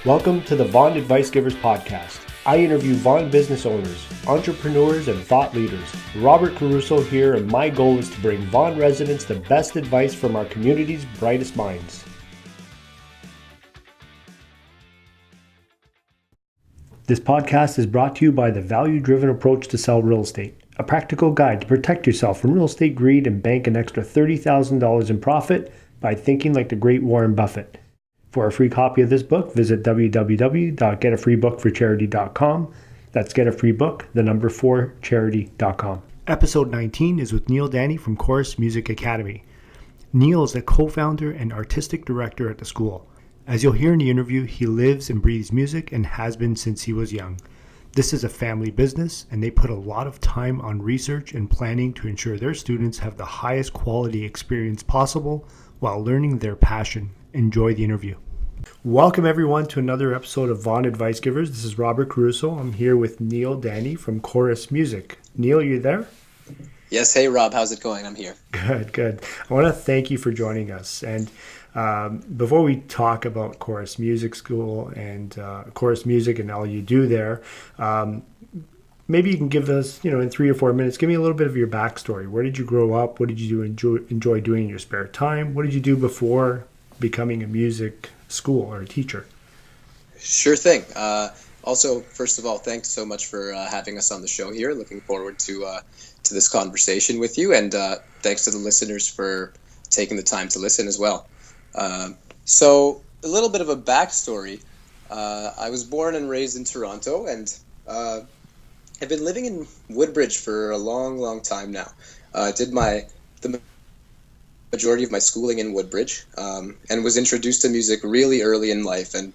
Welcome to the Vaughan Advice Givers podcast. I interview Vaughan business owners, entrepreneurs, and thought leaders. Robert Caruso here, and my goal is to bring Vaughan residents the best advice from our community's brightest minds. This podcast is brought to you by the value-driven approach to sell real estate, a practical guide to protect yourself from real estate greed and bank an extra $30,000 in profit by thinking like the great Warren Buffett. For a free copy of this book, visit www.getafreebookforcharity.com. That's getafreebook4charity.com. Episode 19 is with Neel Dani from Chorus Music Academy. Neel is the co-founder and artistic director at the school. As you'll hear in the interview, he lives and breathes music and has been since he was young. This is a family business, and they put a lot of time on research and planning to ensure their students have the highest quality experience possible while learning their passion. Enjoy the interview. Welcome everyone to another episode of Vaughan Advice Givers. This is Robert Caruso. I'm here with Neel Dani from Chorus Music. Neel, you there? Yes. Hey, Rob. How's it going? I'm here. Good. I want to thank you for joining us. And before we talk about Chorus Music School and Chorus Music and all you do there, maybe you can give us, in 3 or 4 minutes, give me a little bit of your backstory. Where did you grow up? What did you enjoy doing in your spare time? What did you do before becoming a music school or a teacher? Sure thing. Also, first of all, thanks so much for having us on the show here. Looking forward to this conversation with you, and thanks to the listeners for taking the time to listen as well. So a little bit of a backstory. I was born and raised in Toronto, and I've been living in Woodbridge for a long time now. Did the majority of my schooling in Woodbridge, and was introduced to music really early in life. And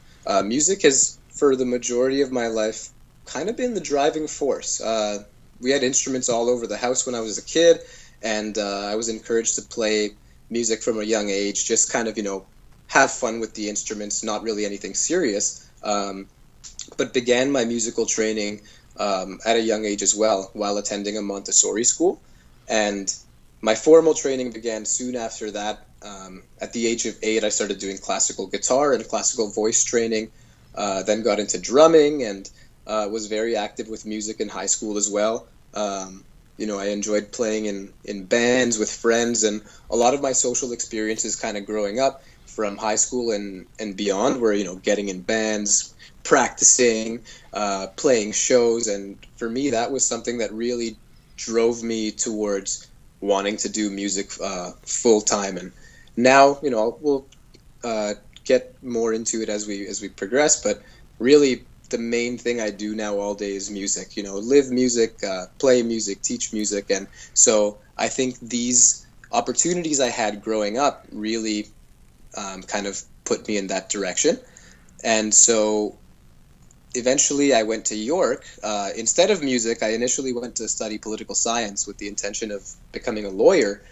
music has, for the majority of my life, kind of been the driving force. We had instruments all over the house when I was a kid, and I was encouraged to play music from a young age, just kind of, have fun with the instruments, not really anything serious, but began my musical training at a young age as well, while attending a Montessori school. And my formal training began soon after that. At the age of 8, I started doing classical guitar and classical voice training, then got into drumming, and was very active with music in high school as well. I enjoyed playing in bands with friends, and a lot of my social experiences kind of growing up from high school and beyond were, getting in bands, practicing, playing shows. And for me, that was something that really drove me towards wanting to do music full time. And now, we'll get more into it as we progress, but really the main thing I do now all day is music, live music, play music, teach music. And so I think these opportunities I had growing up really kind of put me in that direction. And so eventually I went to York. Instead of music, I initially went to study political science with the intention of becoming a lawyer.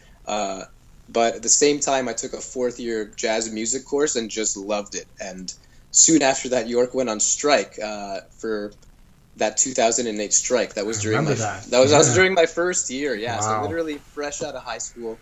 But at the same time, I took a 4th-year jazz music course and just loved it. And soon after that, York went on strike for that 2008 strike. That was during during my first year. Yeah, wow. So literally fresh out of high school.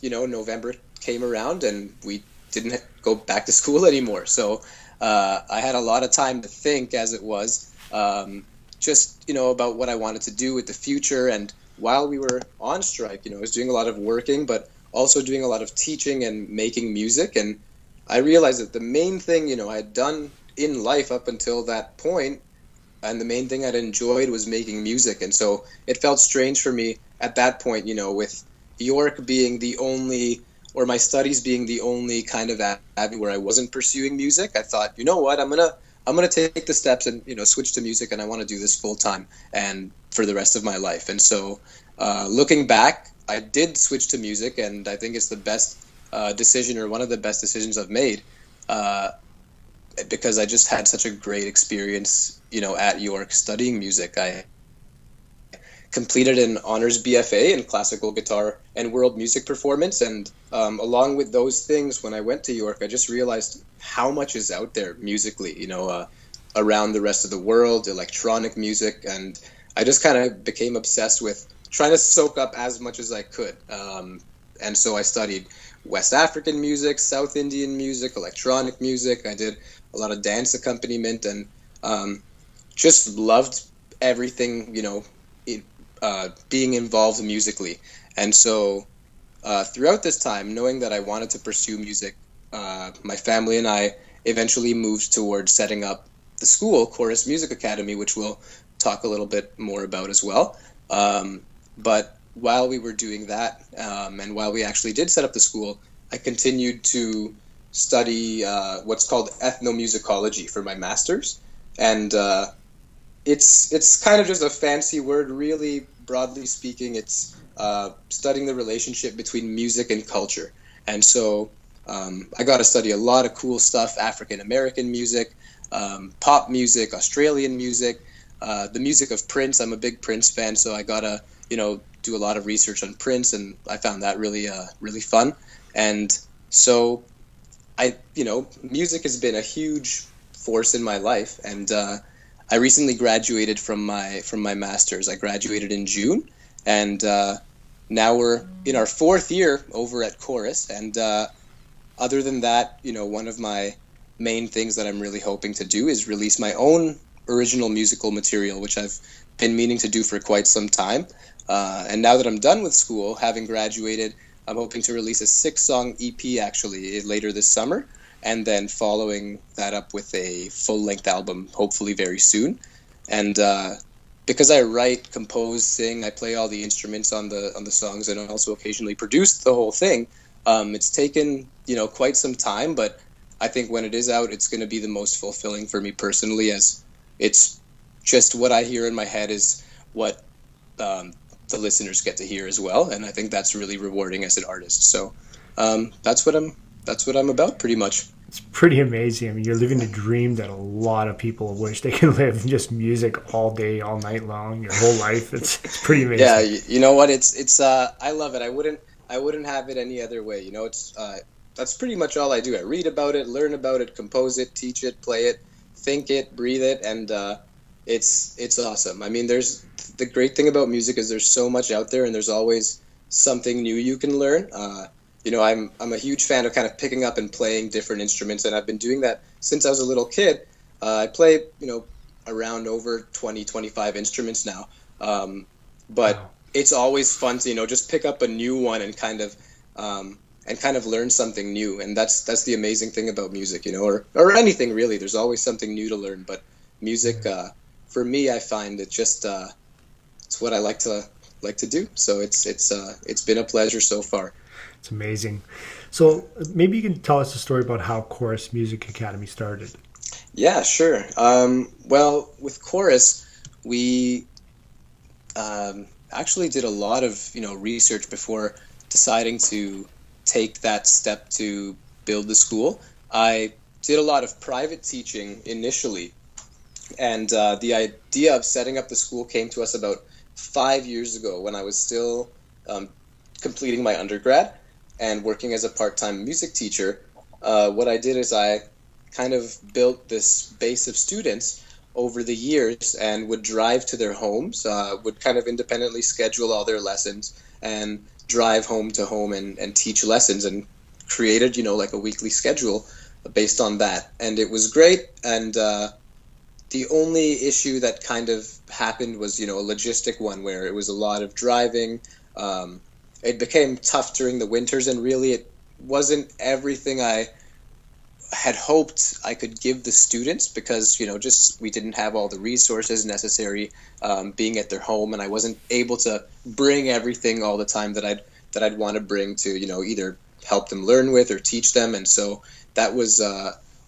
November came around and we didn't go back to school anymore. So I had a lot of time to think, as it was, about what I wanted to do with the future. And while we were on strike, I was doing a lot of working, but also doing a lot of teaching and making music. And I realized that the main thing, I had done in life up until that point, and the main thing I'd enjoyed was making music. And so it felt strange for me at that point, with York being the only, or my studies being the only kind of avenue where I wasn't pursuing music. I thought, what, I'm gonna take the steps and switch to music, and I want to do this full time and for the rest of my life. And so looking back, I did switch to music, and I think it's the best decision, or one of the best decisions I've made, because I just had such a great experience, at York studying music. I completed an honors BFA in classical guitar and world music performance. And along with those things, when I went to York, I just realized how much is out there musically, around the rest of the world, electronic music. And I just kind of became obsessed with trying to soak up as much as I could. And so I studied West African music, South Indian music, electronic music. I did a lot of dance accompaniment, and just loved everything, being involved musically. And so throughout this time, knowing that I wanted to pursue music, my family and I eventually moved towards setting up the school, Chorus Music Academy, which we'll talk a little bit more about as well. But while we were doing that, and while we actually did set up the school, I continued to study what's called ethnomusicology for my master's. And it's kind of just a fancy word, really. Broadly speaking, it's studying the relationship between music and culture. And so I got to study a lot of cool stuff: African American music, pop music, Australian music, the music of Prince. I'm a big Prince fan, so I got to do a lot of research on Prince, and I found that really really fun. And so music has been a huge force in my life. And I recently graduated from my master's. I graduated in June, and now we're in our 4th year over at Chorus. And other than that, one of my main things that I'm really hoping to do is release my own original musical material, which I've been meaning to do for quite some time. And now that I'm done with school, having graduated, I'm hoping to release a 6-song EP actually later this summer, and then following that up with a full-length album, hopefully very soon. And because I write, compose, sing, I play all the instruments on the songs, and I also occasionally produce the whole thing. It's taken quite some time, but I think when it is out, it's going to be the most fulfilling for me personally, as it's just what I hear in my head is what the listeners get to hear as well, and I think that's really rewarding as an artist. So that's what I'm about, pretty much. It's pretty amazing. I mean, you're living a dream that a lot of people wish they could live. Just music all day, all night long, your whole life. It's pretty amazing. Yeah, you know what? It's I love it. I wouldn't have it any other way. It's that's pretty much all I do. I read about it, learn about it, compose it, teach it, play it, think it, breathe it, and it's awesome. I mean, there's the great thing about music is there's so much out there, and there's always something new you can learn. I'm a huge fan of kind of picking up and playing different instruments, and I've been doing that since I was a little kid. I play, around over 20, 25 instruments now. But wow. It's always fun to, just pick up a new one and kind of learn something new. And that's the amazing thing about music, or anything really. There's always something new to learn. But music, for me, I find it just it's what I like to do. So it's been a pleasure so far. It's amazing. So maybe you can tell us a story about how Chorus Music Academy started. Yeah, sure. Well, with Chorus, we actually did a lot of research before deciding to take that step to build the school. I did a lot of private teaching initially, and the idea of setting up the school came to us about 5 years ago when I was still completing my undergrad and working as a part-time music teacher. What I did is I kind of built this base of students over the years and would drive to their homes, would kind of independently schedule all their lessons and drive home to home and teach lessons, and created, like a weekly schedule based on that. And it was great. And the only issue that kind of happened was, a logistic one where it was a lot of driving. It became tough during the winters, and really it wasn't everything I had hoped I could give the students, because just we didn't have all the resources necessary being at their home, and I wasn't able to bring everything all the time that I'd want to bring to either help them learn with or teach them. And so that was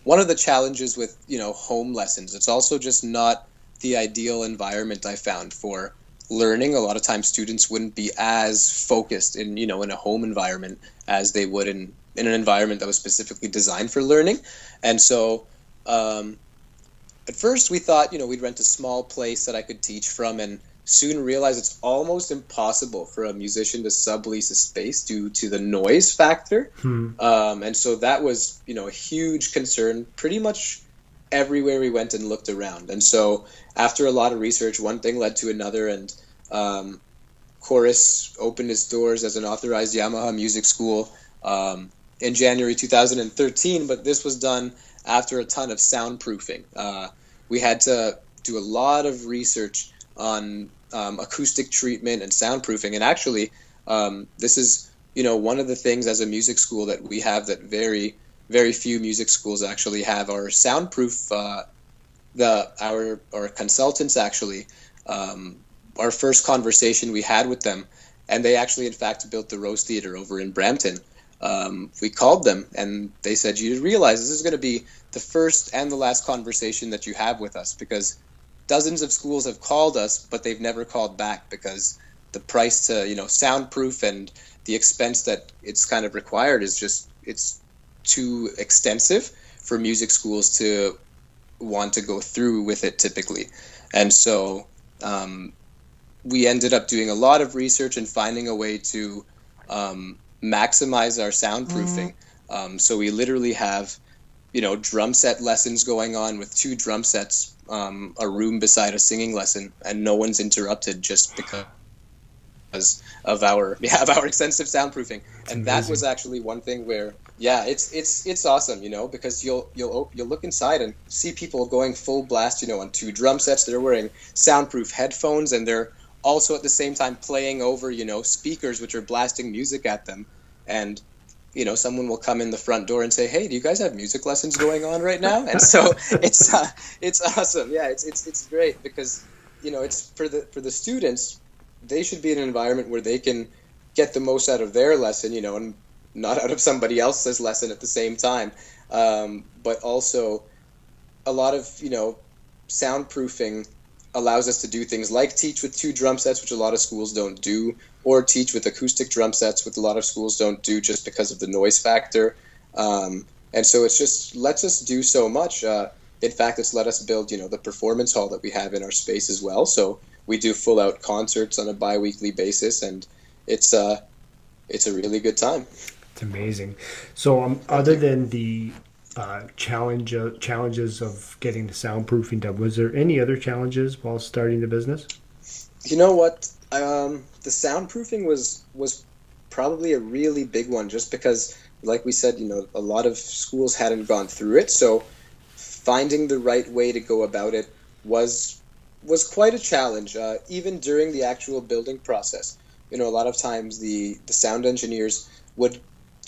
one of the challenges with home lessons. It's also just not the ideal environment I found for learning. A lot of times students wouldn't be as focused in a home environment as they would in an environment that was specifically designed for learning. And so at first we thought we'd rent a small place that I could teach from, and soon realized it's almost impossible for a musician to sublease a space due to the noise factor. And so that was a huge concern pretty much everywhere we went and looked around. And so after a lot of research, one thing led to another, and Chorus opened its doors as an authorized Yamaha music school in January 2013, but this was done after a ton of soundproofing. We had to do a lot of research on acoustic treatment and soundproofing, and actually, this is one of the things as a music school that we have that very, very few music schools actually have. Our soundproof, our consultants actually, our first conversation we had with them, and they actually in fact built the Rose Theatre over in Brampton. We called them and they said, you realize this is going to be the first and the last conversation that you have with us, because dozens of schools have called us, but they've never called back because the price to, soundproof and the expense that it's kind of required is just, it's too extensive for music schools to want to go through with it typically. And so we ended up doing a lot of research and finding a way to maximize our soundproofing. So we literally have, drum set lessons going on with 2 drum sets, a room beside a singing lesson, and no one's interrupted just because of our extensive soundproofing. And that was actually one thing where, it's awesome, because you'll look inside and see people going full blast, on 2 drum sets. They're wearing soundproof headphones, and they're also at the same time playing over, speakers which are blasting music at them. And someone will come in the front door and say, hey, do you guys have music lessons going on right now? And so it's awesome. Yeah, it's great because it's for the students. They should be in an environment where they can get the most out of their lesson, and not out of somebody else's lesson at the same time. But also a lot of soundproofing allows us to do things like teach with 2 drum sets, which a lot of schools don't do, or teach with acoustic drum sets, which a lot of schools don't do just because of the noise factor. And so it's just lets us do so much. In fact, it's let us build, the performance hall that we have in our space as well. So we do full out concerts on a bi-weekly basis, and it's a really good time. It's amazing. So other than the challenges of getting the soundproofing done, was there any other challenges while starting the business? You know what? The soundproofing was probably a really big one, just because, like we said, a lot of schools hadn't gone through it. So finding the right way to go about it was quite a challenge, even during the actual building process. A lot of times the sound engineers would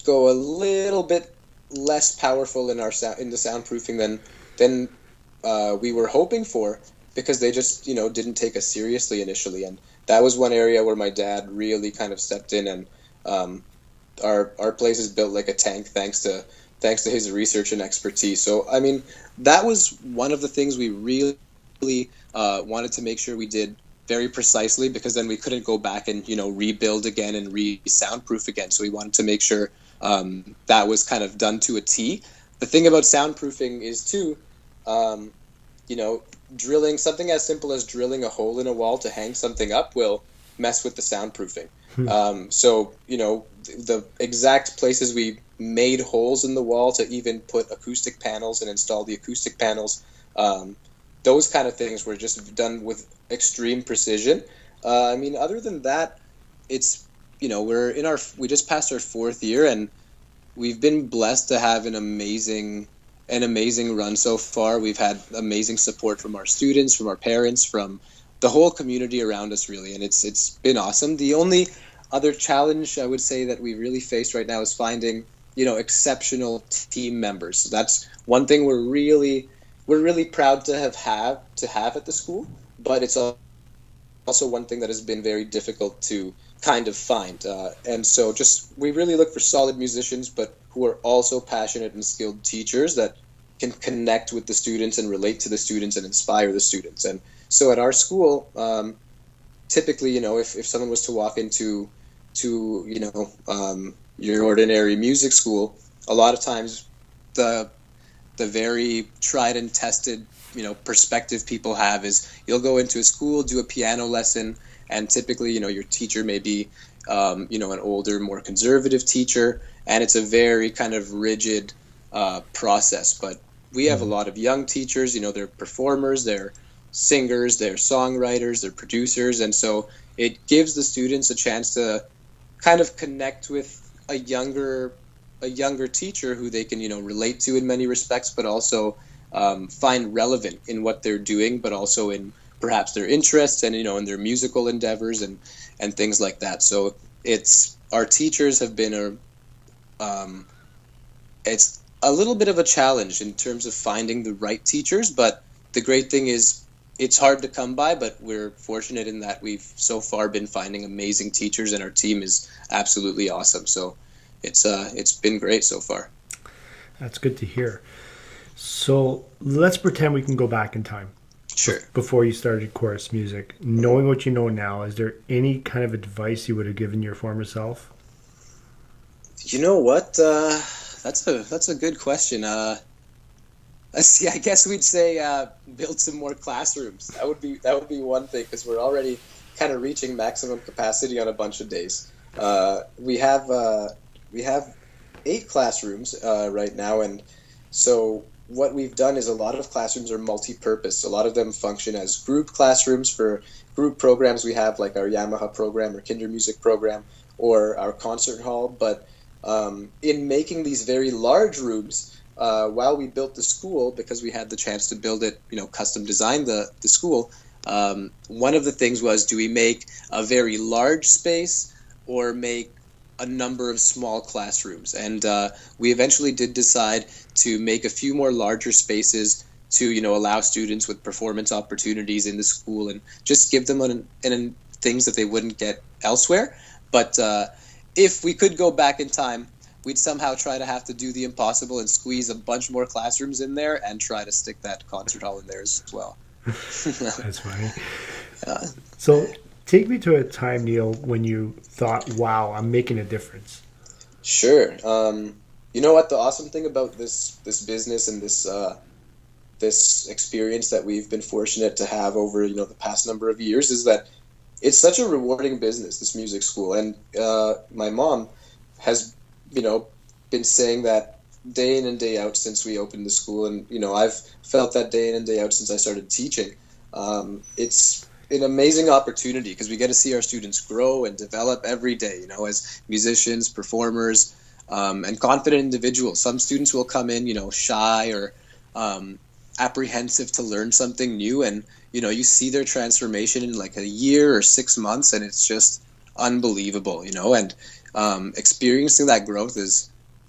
go a little bit less powerful in the soundproofing than we were hoping for, because they just didn't take us seriously initially. And that was one area where my dad really kind of stepped in, and our place is built like a tank thanks to his research and expertise. So I mean, that was one of the things we really wanted to make sure we did very precisely, because then we couldn't go back and rebuild again and soundproof again. So we wanted to make sure that was kind of done to a T. The thing about soundproofing is too, drilling something as simple as drilling a hole in a wall to hang something up will mess with the soundproofing. So the exact places we made holes in the wall to even put acoustic panels and install the acoustic panels, those kind of things were just done with extreme precision. I mean, other than that, it's we just passed our 4th year, and we've been blessed to have an amazing run so far. We've had amazing support from our students, from our parents, from the whole community around us, really, and it's been awesome. The only other challenge I would say that we really face right now is finding exceptional team members. So that's one thing we're really proud to have at the school, but it's also one thing that has been very difficult to kind of find. And so we really look for solid musicians, but who are also passionate and skilled teachers that can connect with the students and relate to the students and inspire the students. And so at our school, typically, if someone was to walk into your ordinary music school, a lot of times the very tried and tested perspective people have is you'll go into a school, do a piano lesson, and typically your teacher may be an older, more conservative teacher, and it's a very kind of rigid process. But we have a lot of young teachers. They're performers, they're singers, they're songwriters, they're producers, and so it gives the students a chance to kind of connect with a younger teacher who they can relate to in many respects, but also find relevant in what they're doing, but also in perhaps their interests and in their musical endeavors and things like that. So it's our teachers have been it's a little bit of a challenge in terms of finding the right teachers, but the great thing is it's hard to come by, but we're fortunate in that we've so far been finding amazing teachers, and our team is absolutely awesome. So it's been great so far. That's good to hear. So let's pretend we can go back in time Sure. before you started Chorus Music. Knowing what you know now, is there any kind of advice you would have given your former self? You know what? That's a good question. Let's see. I guess we'd say build some more classrooms. That would be one thing, because we're already kind of reaching maximum capacity on a bunch of days. We have 8 classrooms right now, and so what we've done is a lot of classrooms are multi-purpose. A lot of them function as group classrooms for group programs. We have like our Yamaha program or Kinder Music program or our concert hall. But in making these very large rooms, while we built the school, because we had the chance to build it, custom design the school, one of the things was, do we make a very large space or make a number of small classrooms? And we eventually did decide to make a few more larger spaces to allow students with performance opportunities in the school and just give them things that they wouldn't get elsewhere. But if we could go back in time, we'd somehow try to have to do the impossible and squeeze a bunch more classrooms in there and try to stick that concert hall in there as well. That's funny. Yeah. So take me to a time, Neel, when you thought, wow, I'm making a difference. Sure. You know what? The awesome thing about this business and this experience that we've been fortunate to have over the past number of years is that it's such a rewarding business, this music school. And my mom has been saying that day in and day out since we opened the school, and I've felt that day in and day out since I started teaching. It's an amazing opportunity because we get to see our students grow and develop every day, as musicians, performers, and confident individuals. Some students will come in, shy or apprehensive to learn something new, and you see their transformation in like a year or 6 months, and it's just unbelievable, and experiencing that growth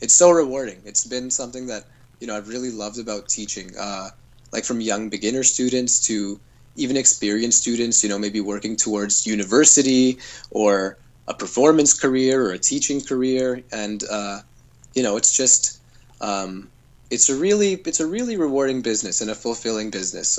it's so rewarding. It's been something that I've really loved about teaching, like from young beginner students to even experienced students, maybe working towards university or a performance career or a teaching career. And, it's just, it's a really rewarding business and a fulfilling business.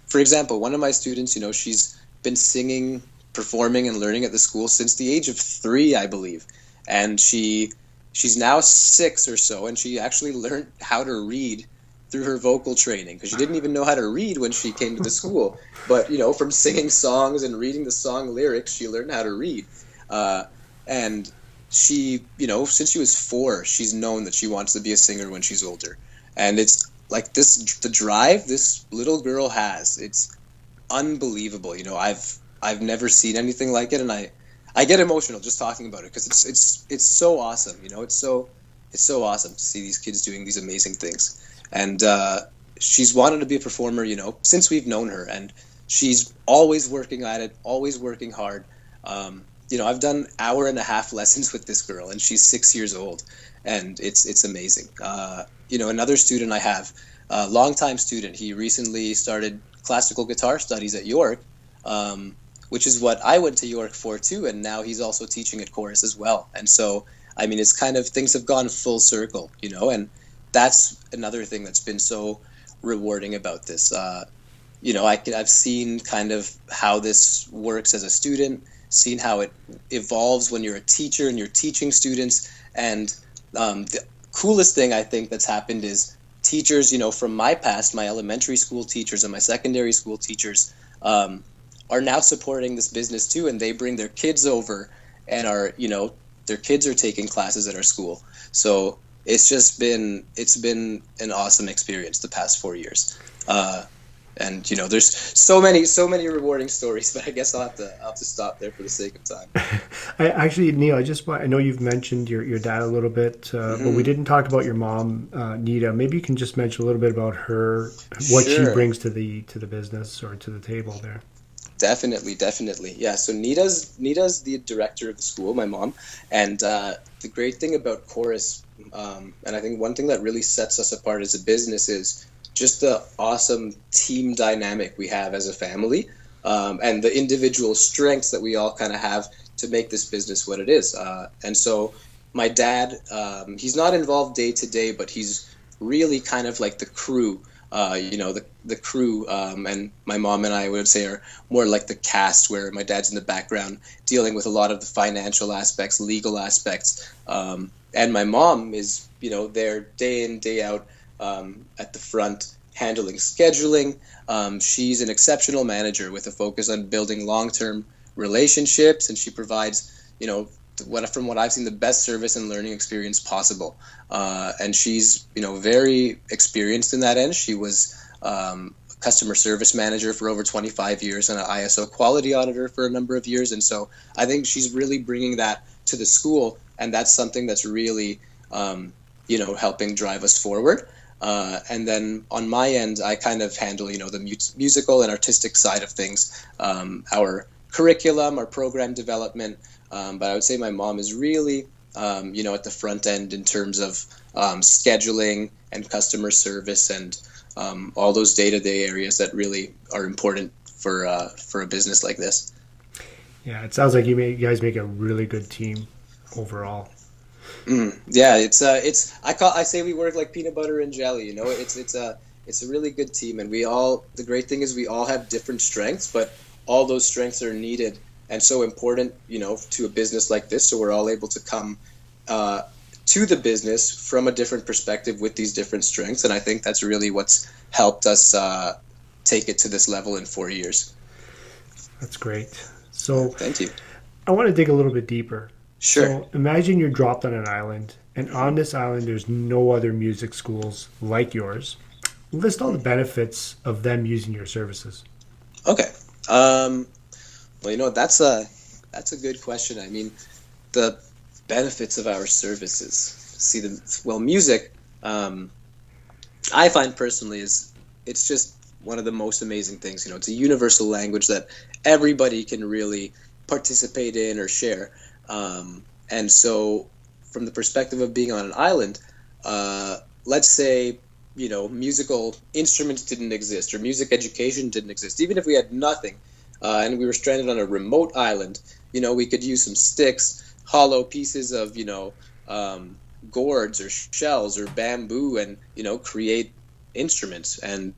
For example, one of my students, she's been singing, performing and learning at the school since the age of 3, I believe. And she's now 6 or so, and she actually learned how to read through her vocal training, because she didn't even know how to read when she came to the school. But, from singing songs and reading the song lyrics, she learned how to read. And she, since she was 4, she's known that she wants to be a singer when she's older. And it's like the drive this little girl has, it's unbelievable. I've never seen anything like it, and I get emotional just talking about it because it's so awesome. It's so awesome to see these kids doing these amazing things. And she's wanted to be a performer, since we've known her, and she's always working at it, always working hard. I've done 1.5-hour lessons with this girl, and she's 6 years old, and it's amazing. Another student I have, a longtime student, he recently started classical guitar studies at York, which is what I went to York for too, and now he's also teaching at Chorus as well. And so, it's kind of, things have gone full circle, and that's another thing that's been so rewarding about this. I've seen kind of how this works as a student, seen how it evolves when you're a teacher and you're teaching students. And the coolest thing I think that's happened is teachers, from my past, my elementary school teachers and my secondary school teachers, are now supporting this business too, and they bring their kids over and their kids are taking classes at our school. So it's been an awesome experience the past 4 years. And there's so many rewarding stories, but I guess I'll have to stop there for the sake of time. I actually, Neil, I know you've mentioned your dad a little bit, but we Hmm. didn't talk about your mom, Nita. Maybe you can just mention a little bit about her, what she Sure. brings to the business or to the table there. Definitely, definitely. Yeah, so Nita's the director of the school, my mom, and the great thing about Chorus, and I think one thing that really sets us apart as a business is just the awesome team dynamic we have as a family, and the individual strengths that we all kind of have to make this business what it is. And so my dad, he's not involved day to day, but he's really kind of like the crew. The crew, and my mom and I would say are more like the cast, where my dad's in the background dealing with a lot of the financial aspects, legal aspects, and my mom is there day in day out, at the front handling scheduling. She's an exceptional manager with a focus on building long-term relationships, and she provides from what I've seen, the best service and learning experience possible. And she's very experienced in that end. She was customer service manager for over 25 years and an ISO quality auditor for a number of years. And so I think she's really bringing that to the school, and that's something that's really helping drive us forward. And then on my end, I kind of handle the musical and artistic side of things, our curriculum, our program development. But I would say my mom is really, at the front end in terms of scheduling and customer service and all those day-to-day areas that really are important for a business like this. Yeah, it sounds like you guys make a really good team overall. Yeah, I say we work like peanut butter and jelly. It's a really good team, and the great thing is we all have different strengths, but all those strengths are needed and so important, to a business like this. So we're all able to come to the business from a different perspective with these different strengths, and I think that's really what's helped us take it to this level in 4 years. That's great. So Thank you. I want to dig a little bit deeper. Sure. So imagine you're dropped on an island, and on this island, there's no other music schools like yours. List all the benefits of them using your services. Okay. Well, that's a good question. I mean, the benefits of our services. Music. I find personally is it's just one of the most amazing things. It's a universal language that everybody can really participate in or share. And so, from the perspective of being on an island, let's say musical instruments didn't exist or music education didn't exist. Even if we had nothing, and we were stranded on a remote island, we could use some sticks, hollow pieces of gourds or shells or bamboo, and create instruments. And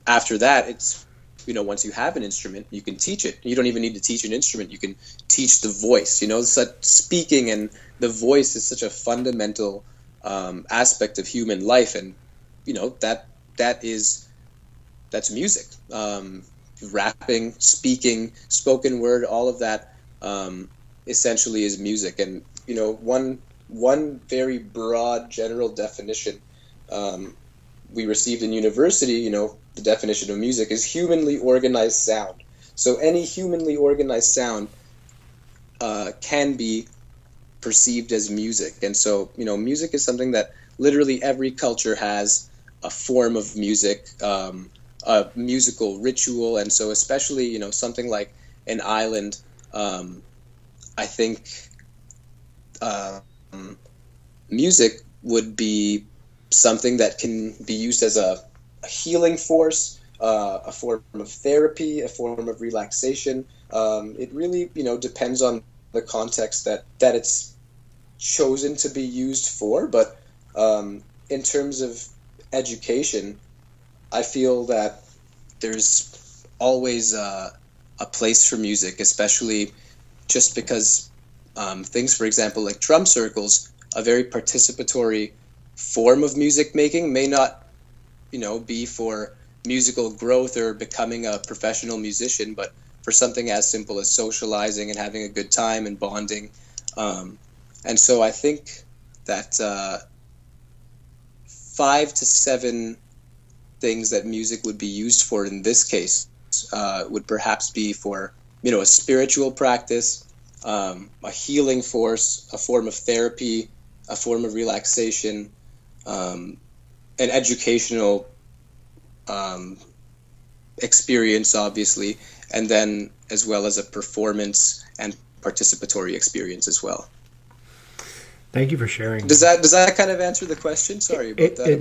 after that, it's once you have an instrument, you can teach it. You don't even need to teach an instrument. You can teach the voice. Such speaking and the voice is such a fundamental aspect of human life, and that's music. Rapping, speaking, spoken word, all of that essentially is music. And one very broad general definition we received in university, the definition of music is humanly organized sound. So any humanly organized sound can be perceived as music. And so, music is something that literally every culture has a form of music, a musical ritual. And so especially, something like an island, I think music would be something that can be used as a healing force, a form of therapy, a form of relaxation. It really, depends on the context that it's chosen to be used for. But in terms of education, I feel that there's always a place for music, especially just because things, for example, like drum circles, a very participatory form of music making, may not, be for musical growth or becoming a professional musician, but for something as simple as socializing and having a good time and bonding. And so I think that 5 to 7 things that music would be used for in this case would perhaps be for, a spiritual practice, a healing force, a form of therapy, a form of relaxation, an educational experience, obviously, and then as well as a performance and participatory experience as well. Thank you for sharing. Does that kind of answer the question? Sorry about that. It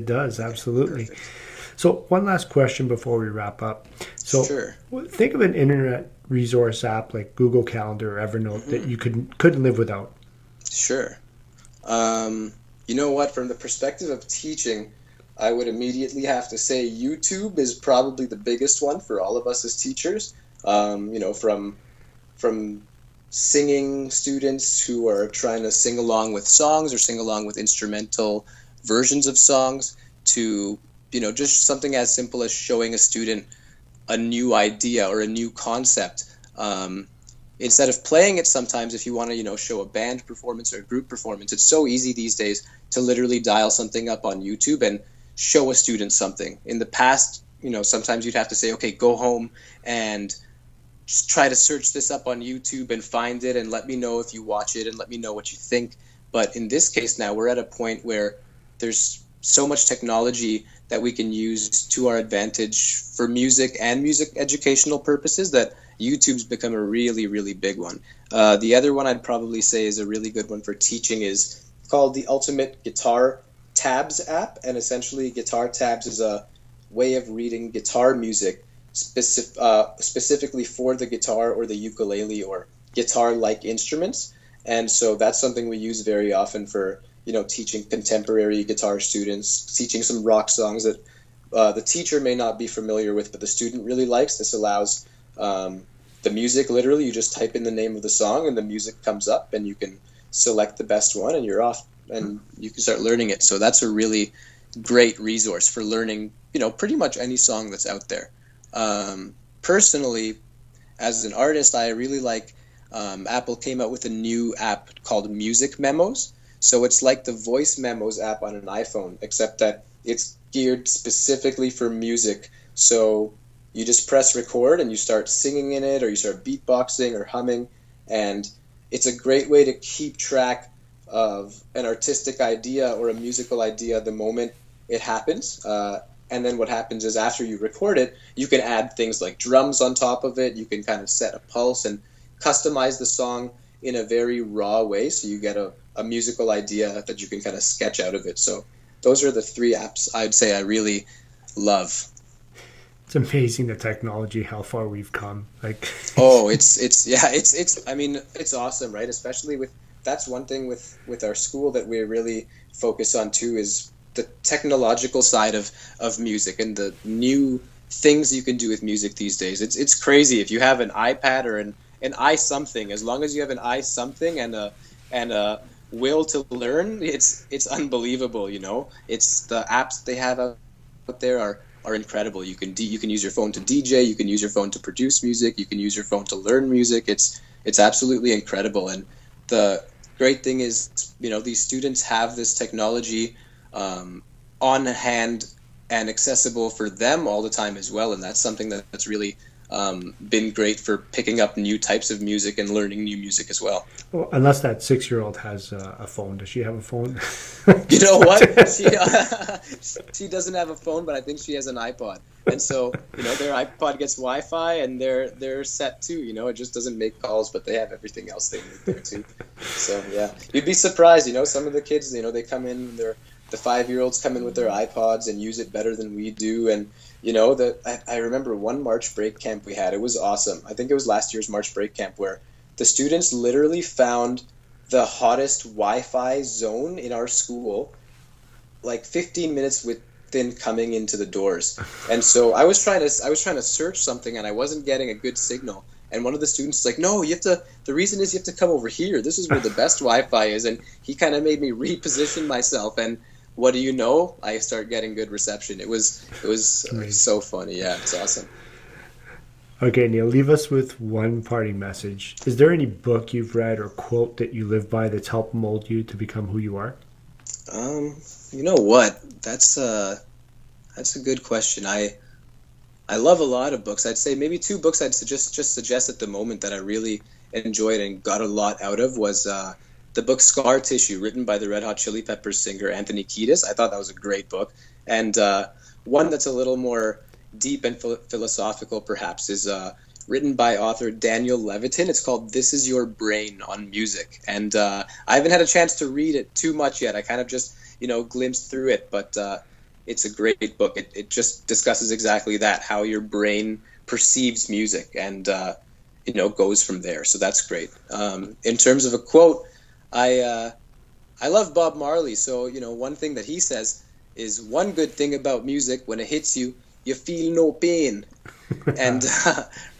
does, absolutely. Perfect. So one last question before we wrap up. So Sure. Think of an internet resource app like Google Calendar or Evernote that you couldn't live without. Sure. You know what? From the perspective of teaching, I would immediately have to say YouTube is probably the biggest one for all of us as teachers. From singing students who are trying to sing along with songs or sing along with instrumental versions of songs to, just something as simple as showing a student a new idea or a new concept. Instead of playing it, sometimes if you want to, show a band performance or a group performance, it's so easy these days to literally dial something up on YouTube and show a student something. In the past, sometimes you'd have to say, okay, go home and just try to search this up on YouTube and find it and let me know if you watch it and let me know what you think. But in this case now, we're at a point where there's so much technology that we can use to our advantage for music and music educational purposes that YouTube's become a really, really big one. The other one I'd probably say is a really good one for teaching is called the Ultimate Guitar Tabs app. And essentially Guitar Tabs is a way of reading guitar music specifically for the guitar or the ukulele or guitar-like instruments. And so that's something we use very often for, teaching contemporary guitar students, teaching some rock songs that the teacher may not be familiar with, but the student really likes. This allows the music, literally, you just type in the name of the song and the music comes up and you can select the best one and you're off and you can start learning it. So that's a really great resource for learning, pretty much any song that's out there. Personally, as an artist, I really like Apple came out with a new app called Music Memos. So it's like the Voice Memos app on an iPhone, except that it's geared specifically for music. So you just press record and you start singing in it, or you start beatboxing or humming, and it's a great way to keep track of an artistic idea or a musical idea the moment it happens. And then what happens is after you record it, you can add things like drums on top of it. You can kind of set a pulse and customize the song in a very raw way. So you get a musical idea that you can kind of sketch out of it. So those are the three apps I'd say I really love. It's amazing the technology, how far we've come. It's awesome, right? Especially that's one thing with our school that we really focus on too, is the technological side of music and the new things you can do with music these days. It's crazy. If you have an iPad or an i something, as long as you have an i something and a will to learn, it's unbelievable. It's the apps they have out there are incredible. You can use your phone to DJ, you can use your phone to produce music, you can use your phone to learn music. It's absolutely incredible. And the great thing is, these students have this technology on hand and accessible for them all the time as well, and that's something that's really been great for picking up new types of music and learning new music as well. Well, unless that 6-year-old has a phone. Does she have a phone? You know what? She doesn't have a phone, but I think she has an iPod. And so, their iPod gets Wi-Fi and they're set too. It just doesn't make calls, but they have everything else they need there too. So yeah, you'd be surprised. Some of the kids, they come in, the 5-year-olds come in with their iPods and use it better than we do. And I remember one March break camp we had. It was awesome. I think it was last year's March break camp where the students literally found the hottest Wi-Fi zone in our school, like 15 minutes within coming into the doors. And so I was trying to search something and I wasn't getting a good signal. And one of the students is like, no, the reason is you have to come over here. This is where the best Wi-Fi is. And he kind of made me reposition myself. And what do you know? I start getting good reception. It was so funny. Yeah, it's awesome. Okay, Neel, leave us with one parting message. Is there any book you've read or quote that you live by that's helped mold you to become who you are? You know what? That's That's a good question. I love a lot of books. I'd say maybe two books I'd suggest at the moment that I really enjoyed and got a lot out of was the book Scar Tissue, written by the Red Hot Chili Peppers singer Anthony Kiedis. I thought that was a great book. And one that's a little more deep and philosophical, perhaps, is written by author Daniel Levitin. It's called This Is Your Brain on Music. And I haven't had a chance to read it too much yet. I kind of just, glimpsed through it, but it's a great book. It just discusses exactly that, how your brain perceives music and, goes from there. So that's great. In terms of a quote, I love Bob Marley. So, one thing that he says is, one good thing about music, when it hits you, you feel no pain. And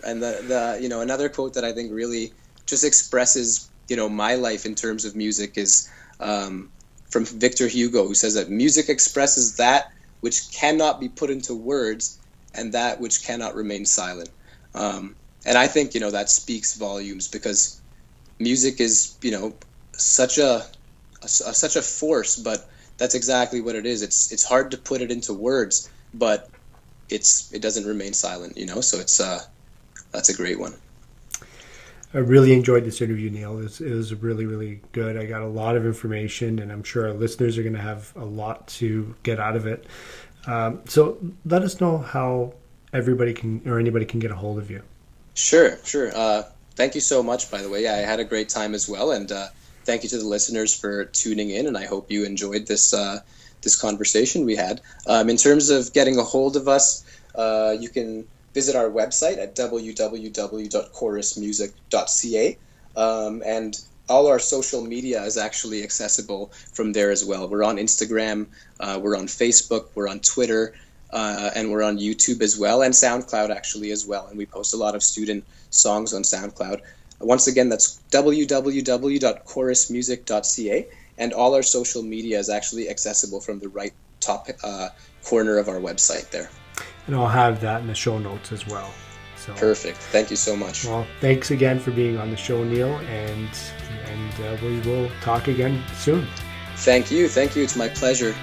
another quote that I think really just expresses, my life in terms of music is from Victor Hugo, who says that music expresses that which cannot be put into words and that which cannot remain silent. And I think, that speaks volumes, because music is, such a force, but that's exactly what it is. It's hard to put it into words, but it doesn't remain silent, so that's a great one. I really enjoyed this interview, Neel. It was really, really good. I got a lot of information, and I'm sure our listeners are going to have a lot to get out of it. So let us know how anybody can get a hold of you. Sure. Thank you so much, by the way. I had a great time as well, and thank you to the listeners for tuning in, and I hope you enjoyed this conversation we had. In terms of getting a hold of us, you can visit our website at www.chorusmusic.ca, and all our social media is actually accessible from there as well. We're on Instagram, we're on Facebook, we're on Twitter, and we're on YouTube as well, and SoundCloud actually as well, and we post a lot of student songs on SoundCloud. Once again, that's www.chorusmusic.ca, and all our social media is actually accessible from the right top corner of our website there. And I'll have that in the show notes as well. So, perfect. Thank you so much. Well, thanks again for being on the show, Neel, and we will talk again soon. Thank you. It's my pleasure.